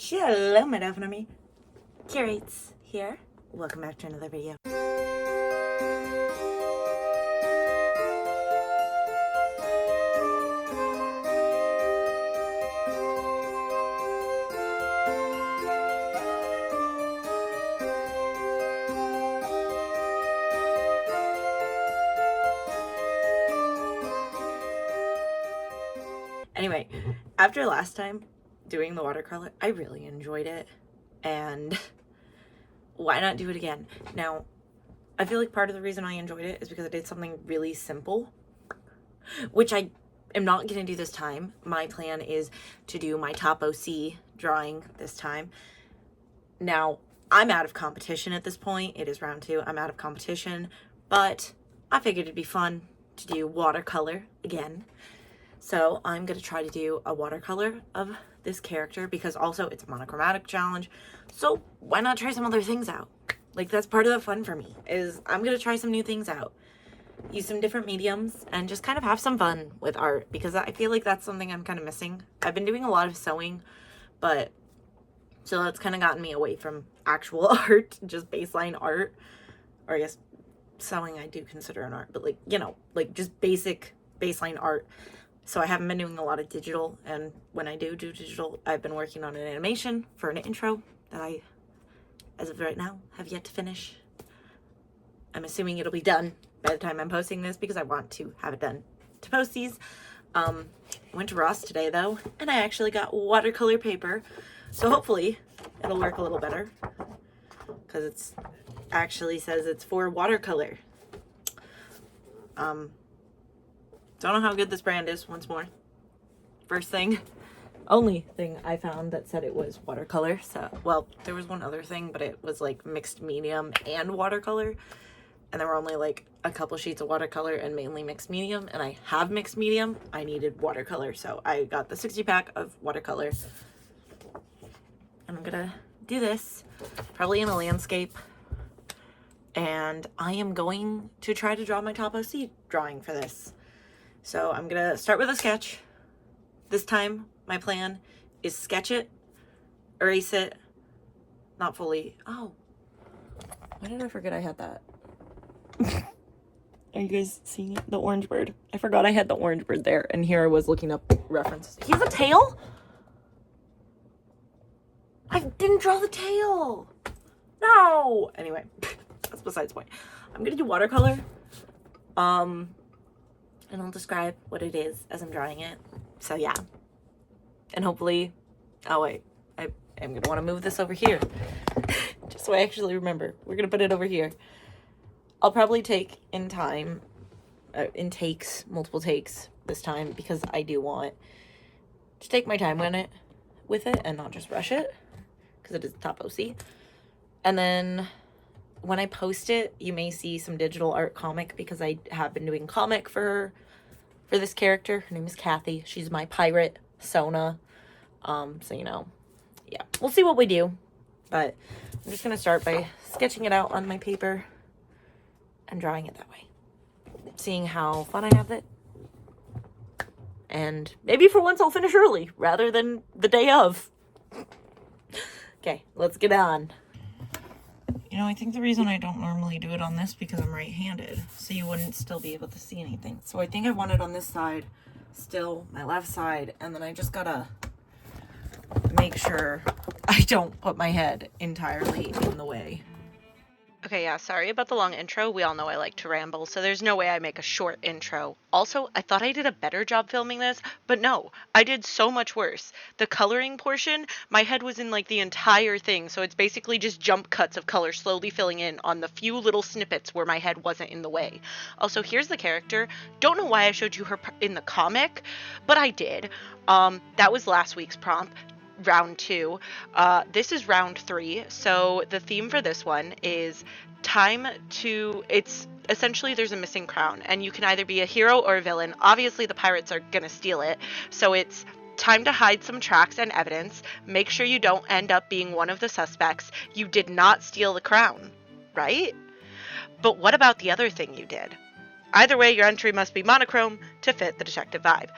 Hello, my definitely curates here. Welcome back to another video. Anyway, after last time doing the watercolor, I really enjoyed it, and why not do it again? Now, I feel like part of the reason I enjoyed it is because I did something really simple, which I am not going to do this time. My plan is to do my top OC drawing this time. Now, I'm out of competition at this point. It is round 2. I'm out of competition, but I figured it'd be fun to do watercolor again. So I'm going to try to do a watercolor of this character because also it's a monochromatic challenge. So why not try some other things out? Like, that's part of the fun for me, is I'm going to try some new things out. Use some different mediums and just kind of have some fun with art, because I feel like that's something I'm kind of missing. I've been doing a lot of sewing, but so that's kind of gotten me away from actual art, just baseline art. Or I guess sewing I do consider an art, but like, you know, like just basic baseline art. So I haven't been doing a lot of digital, and when I do digital, I've been working on an animation for an intro that I, as of right now, have yet to finish. I'm assuming it'll be done by the time I'm posting this because I want to have it done to post these. I went to Ross today though, and I actually got watercolor paper, so hopefully it'll work a little better because it's actually says it's for watercolor. Don't know how good this brand is, once more. Only thing I found that said it was watercolor. So, well, there was one other thing, but it was like mixed medium and watercolor. And there were only like a couple sheets of watercolor and mainly mixed medium. And I have mixed medium. I needed watercolor. So I got the 60 pack of watercolor. And I'm gonna do this, probably in a landscape. And I am going to try to draw my top OC drawing for this. So I'm going to start with a sketch. This time, my plan is sketch it, erase it, not fully. Oh, why did I forget I had that? Are you guys seeing it? The orange bird. I forgot I had the orange bird there, and here I was looking up references. He has a tail? I didn't draw the tail. No. Anyway, that's besides the point. I'm going to do watercolor. And I'll describe what it is as I'm drawing it. So yeah. And hopefully, oh wait, I am going to want to move this over here. Just so I actually remember. We're going to put it over here. I'll probably take in time, multiple takes this time, because I do want to take my time with it and not just rush it, because it is top OC. And then when I post it, you may see some digital art comic, because I have been doing comic for this character. Her name is Kathy. She's my pirate, Sona. So, you know, yeah, we'll see what we do. But I'm just going to start by sketching it out on my paper and drawing it that way. Seeing how fun I have it. And maybe for once I'll finish early rather than the day of. Okay, let's get on. You know, I think the reason I don't normally do it on this because I'm right-handed, so you wouldn't still be able to see anything. So I think I want it on this side, still my left side, and then I just gotta make sure I don't put my head entirely in the way. Okay, yeah, sorry about the long intro. We all know I like to ramble, so there's no way I make a short intro. Also, I thought I did a better job filming this, but no, I did so much worse. The coloring portion, my head was in like the entire thing, so it's basically just jump cuts of color slowly filling in on the few little snippets where my head wasn't in the way. Also, here's the character. Don't know why I showed you her in the comic, but I did. That was last week's prompt. Round 2. This is round 3, so the theme for this one is it's essentially there's a missing crown, and you can either be a hero or a villain. Obviously the pirates are gonna steal it, so it's time to hide some tracks and evidence. Make sure you don't end up being one of the suspects. You did not steal the crown, right? But what about the other thing you did? Either way, your entry must be monochrome to fit the detective vibe.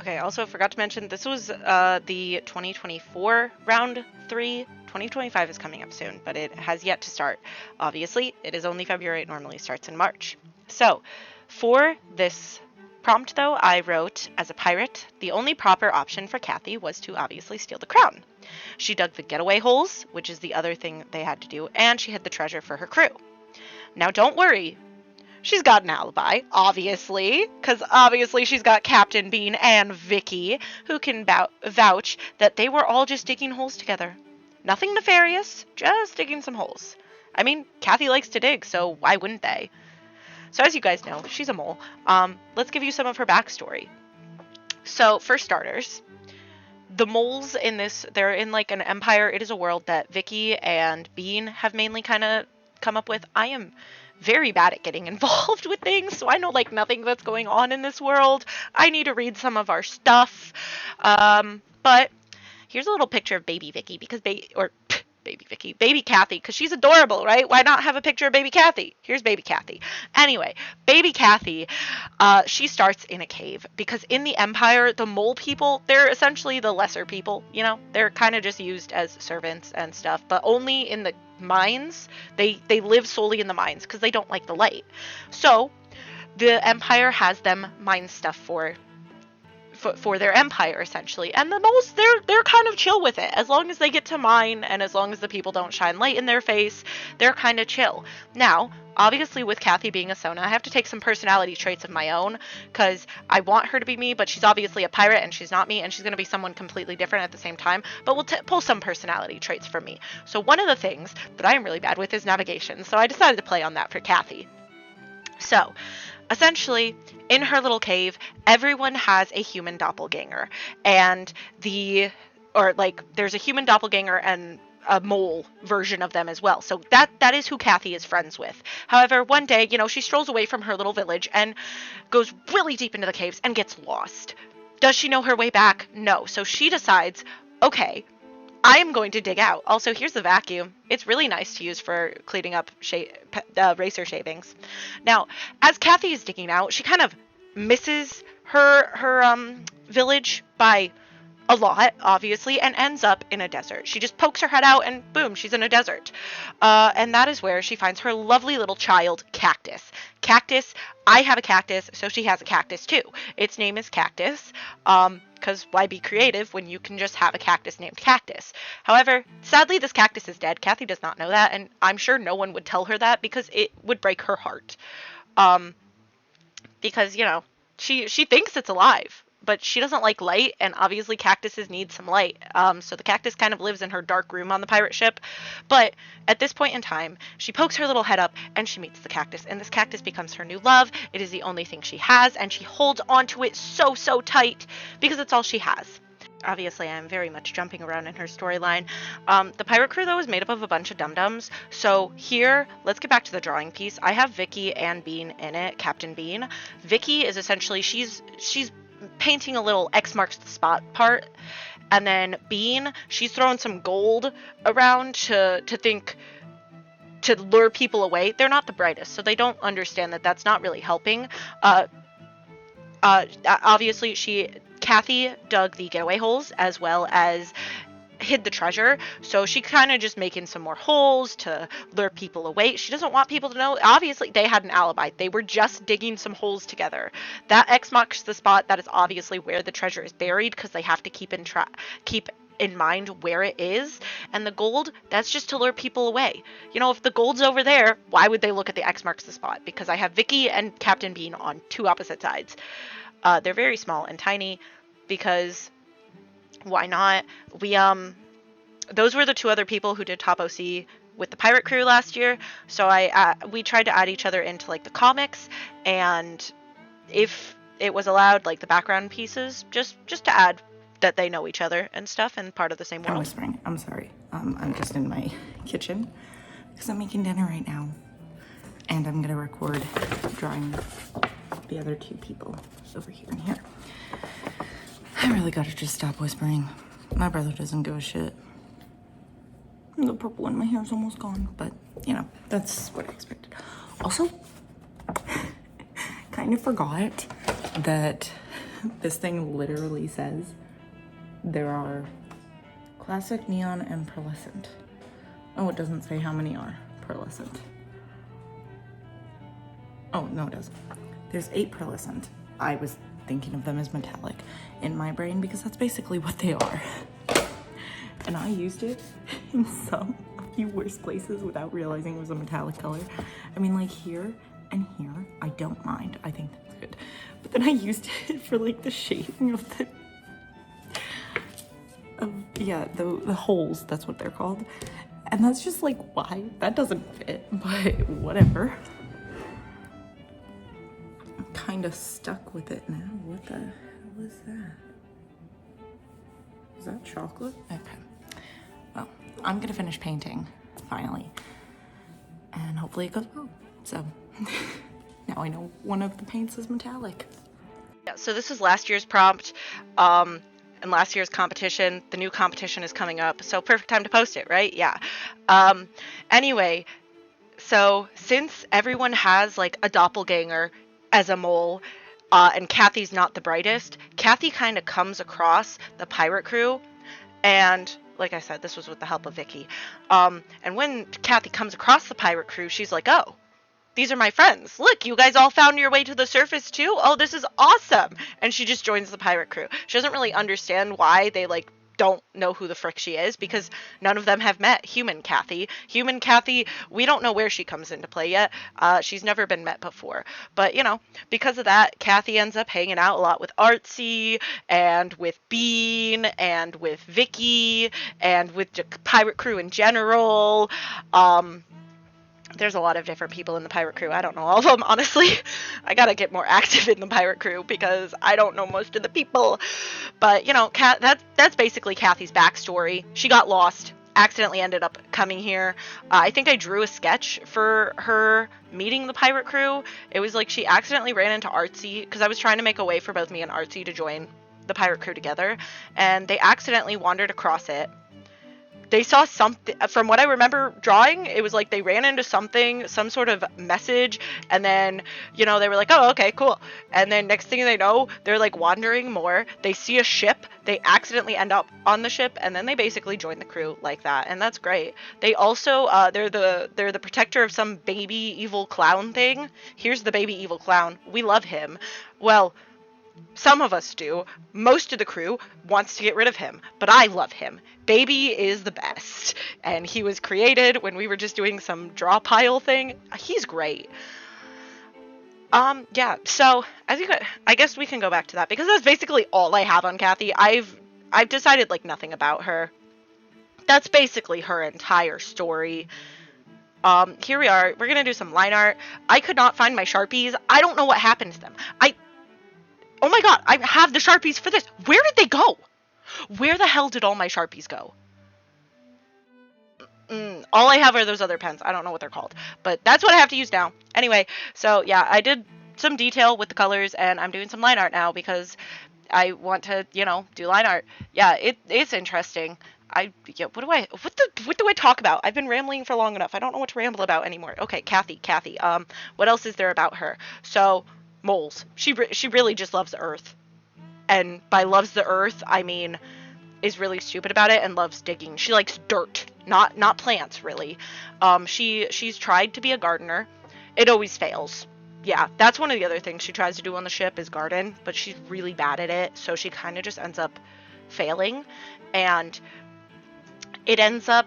Okay, also forgot to mention, this was the 2024 round 3. 2025 is coming up soon, but it has yet to start. Obviously, it is only February. It normally starts in March. So, for this prompt, though, I wrote, as a pirate, the only proper option for Kathy was to obviously steal the crown. She dug the getaway holes, which is the other thing they had to do, and she hid the treasure for her crew. Now, don't worry. She's got an alibi, obviously, because obviously she's got Captain Bean and Vicky, who can vouch that they were all just digging holes together. Nothing nefarious, just digging some holes. I mean, Kathy likes to dig, so why wouldn't they? So as you guys know, she's a mole. Let's give you some of her backstory. So, for starters, the moles in this, they're in like an empire. It is a world that Vicky and Bean have mainly kind of come up with. I am very bad at getting involved with things, so I know like nothing that's going on in this world. I need to read some of our stuff. But here's a little picture of baby Vicky, because baby Kathy, because she's adorable, right? Why not have a picture of baby Kathy? Here's baby Kathy. Anyway, baby Kathy, she starts in a cave, because in the Empire, the mole people, they're essentially the lesser people, you know? They're kind of just used as servants and stuff, but only in the mines. They live solely in the mines, because they don't like the light. So, the Empire has them mine stuff for their empire, essentially, and the moles, they're kind of chill with it. As long as they get to mine, and as long as the people don't shine light in their face, they're kind of chill. Now, obviously, with Kathy being a Sona, I have to take some personality traits of my own, because I want her to be me, but she's obviously a pirate, and she's not me, and she's going to be someone completely different at the same time, but we'll pull some personality traits from me. So one of the things that I am really bad with is navigation, so I decided to play on that for Kathy. So, essentially, in her little cave, everyone has a human doppelganger, and there's a human doppelganger and a mole version of them as well. So that is who Kathy is friends with. However, one day, she strolls away from her little village and goes really deep into the caves and gets lost. Does she know her way back? No. So she decides, okay, I am going to dig out. Also, here's the vacuum. It's really nice to use for cleaning up racer shavings. Now, as Kathy is digging out, she kind of misses her village by a lot, obviously, and ends up in a desert. She just pokes her head out and boom, she's in a desert. And that is where she finds her lovely little child, Cactus. Cactus, I have a cactus, so she has a cactus too. Its name is Cactus, because why be creative when you can just have a cactus named Cactus? However, sadly, this cactus is dead. Kathy does not know that, and I'm sure no one would tell her that because it would break her heart. Because, she thinks it's alive, but she doesn't like light, and obviously cactuses need some light. So the cactus kind of lives in her dark room on the pirate ship. But at this point in time, she pokes her little head up, and she meets the cactus, and this cactus becomes her new love. It is the only thing she has, and she holds onto it so, so tight, because it's all she has. Obviously, I'm very much jumping around in her storyline. The pirate crew, though, is made up of a bunch of dum-dums. So here, let's get back to the drawing piece. I have Vicky and Bean in it, Captain Bean. Vicky is essentially, she's painting a little X marks the spot part, and then Bean, she's throwing some gold around to lure people away. They're not the brightest, so they don't understand that that's not really helping. Obviously, Kathy dug the getaway holes as well as hid the treasure, so she kind of just making some more holes to lure people away. She doesn't want people to know. Obviously, they had an alibi. They were just digging some holes together. That X marks the spot. That is obviously where the treasure is buried, because they have to keep in mind where it is. And the gold, that's just to lure people away. If the gold's over there, why would they look at the X marks the spot? Because I have Vicky and Captain Bean on two opposite sides. They're very small and tiny, because why not? Those were the two other people who did Top OC with the pirate crew last year, so we tried to add each other into like the comics, and if it was allowed, like the background pieces, just to add that they know each other and stuff and part of the same world. I'm whispering. I'm sorry. I'm just in my kitchen because I'm making dinner right now, and I'm gonna record drawing the other two people over here and here. I really gotta just stop whispering. My brother doesn't give a shit. The purple in my hair is almost gone, but that's what I expected. Also, kind of forgot that This thing literally says there are classic, neon, and pearlescent. Oh, it doesn't say how many are pearlescent. Oh, no, it doesn't. There's 8 pearlescent. I was thinking of them as metallic in my brain because that's basically what they are. And I used it in a few worse places without realizing it was a metallic color. I mean, like here and here, I don't mind. I think that's good. But then I used it for like the shading of the holes, that's what they're called. And that's just like, why? That doesn't fit, but whatever. I'm kind of stuck with it now. What the hell is that? Is that chocolate? Okay. Well, I'm gonna finish painting, finally. And hopefully it goes well. So, now I know one of the paints is metallic. Yeah, so this was last year's prompt, and last year's competition. The new competition is coming up, so perfect time to post it, right? Yeah. Anyway, so since everyone has like a doppelganger as a mole, and Kathy's not the brightest, Kathy kind of comes across the pirate crew, and like I said, this was with the help of Vicky. And when Kathy comes across the pirate crew, she's like, oh, these are my friends. Look, you guys all found your way to the surface too? Oh, this is awesome. And she just joins the pirate crew. She doesn't really understand why they like don't know who the frick she is because none of them have met human Kathy. Human Kathy, we don't know where she comes into play yet. She's never been met before. But, you know, because of that, Kathy ends up hanging out a lot with Artsy and with Bean and with Vicky and with the pirate crew in general. There's a lot of different people in the pirate crew. I don't know all of them, honestly. I gotta get more active in the pirate crew because I don't know most of the people. But, you know, that's basically Kathy's backstory. She got lost, accidentally ended up coming here. I think I drew a sketch for her meeting the pirate crew. It was like she accidentally ran into Artsy because I was trying to make a way for both me and Artsy to join the pirate crew together. And they accidentally wandered across it. They saw something, from what I remember drawing, it was like they ran into something, some sort of message, and then, you know, they were like, oh, okay, cool. And then next thing they know, they're like wandering more. They see a ship, they accidentally end up on the ship, and then they basically join the crew like that, and that's great. They also, they're the protector of some baby evil clown thing. Here's the baby evil clown. We love him. Well, some of us do. Most of the crew wants to get rid of him, but I love him. Baby is the best. And he was created when we were just doing some draw pile thing. He's great. Yeah, so I guess we can go back to that because that's basically all I have on Kathy. I've decided like nothing about her. That's basically her entire story. Here we are. We're gonna do some line art. I could not find my Sharpies. I don't know what happened to them. Oh my god, I have the Sharpies for this. Where did they go? Where the hell did all my Sharpies go? All I have are those other pens. I don't know what they're called. But that's what I have to use now. Anyway, so yeah, I did some detail with the colors, and I'm doing some line art now because I want to, you know, do line art. Yeah, it's interesting. What do I talk about? I've been rambling for long enough. I don't know what to ramble about anymore. Okay, Kathy. What else is there about her? So, moles. She really just loves the earth. And by loves the earth, I mean is really stupid about it and loves digging. She likes dirt, not plants, really. She's tried to be a gardener. It always fails. Yeah, that's one of the other things she tries to do on the ship is garden, but she's really bad at it, so she kind of just ends up failing. And it ends up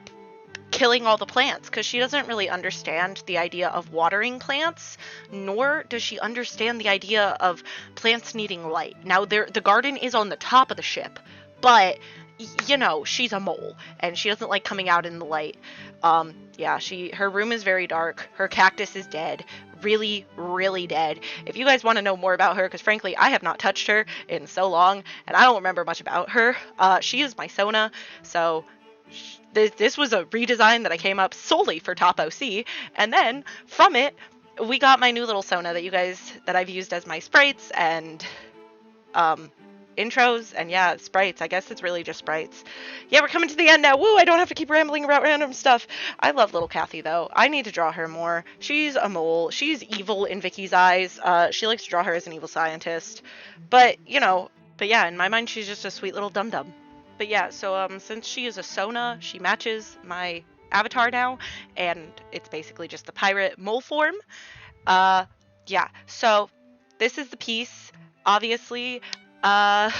killing all the plants because she doesn't really understand the idea of watering plants, nor does she understand the idea of plants needing light. Now, the garden is on the top of the ship, but you know, she's a mole and she doesn't like coming out in the light. Yeah, her room is very dark. Her cactus is dead. Really, really dead. If you guys want to know more about her, because frankly, I have not touched her in so long and I don't remember much about her. She is my Sona, so this was a redesign that I came up solely for Top OC, and then from it, we got my new little Sona that I've used as my sprites, and intros, and yeah, sprites. I guess it's really just sprites. Yeah, we're coming to the end now. Woo, I don't have to keep rambling about random stuff. I love little Kathy, though. I need to draw her more. She's a mole. She's evil in Vicky's eyes. She likes to draw her as an evil scientist. But, but yeah, in my mind, she's just a sweet little dum-dum. But yeah, so since she is a Sona, she matches my avatar now, and it's basically just the pirate mole form. Uh, yeah, so this is the piece. Obviously, uh,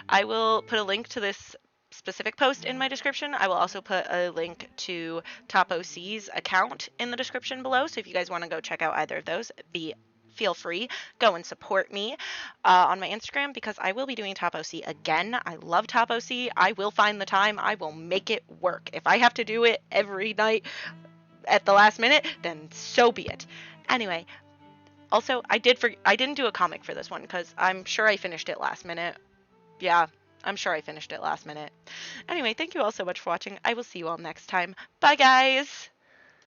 I will put a link to this specific post in my description. I will also put a link to Top OC's account in the description below. So if you guys want to go check out either of those, feel free, go and support me on my Instagram, because I will be doing Top OC again. I love Top OC. I will find the time. I will make it work. If I have to do it every night at the last minute, then so be it. Anyway, also I didn't do a comic for this one because I'm sure I finished it last minute. Yeah, I'm sure I finished it last minute. Anyway, thank you all so much for watching. I will see you all next time. Bye, guys!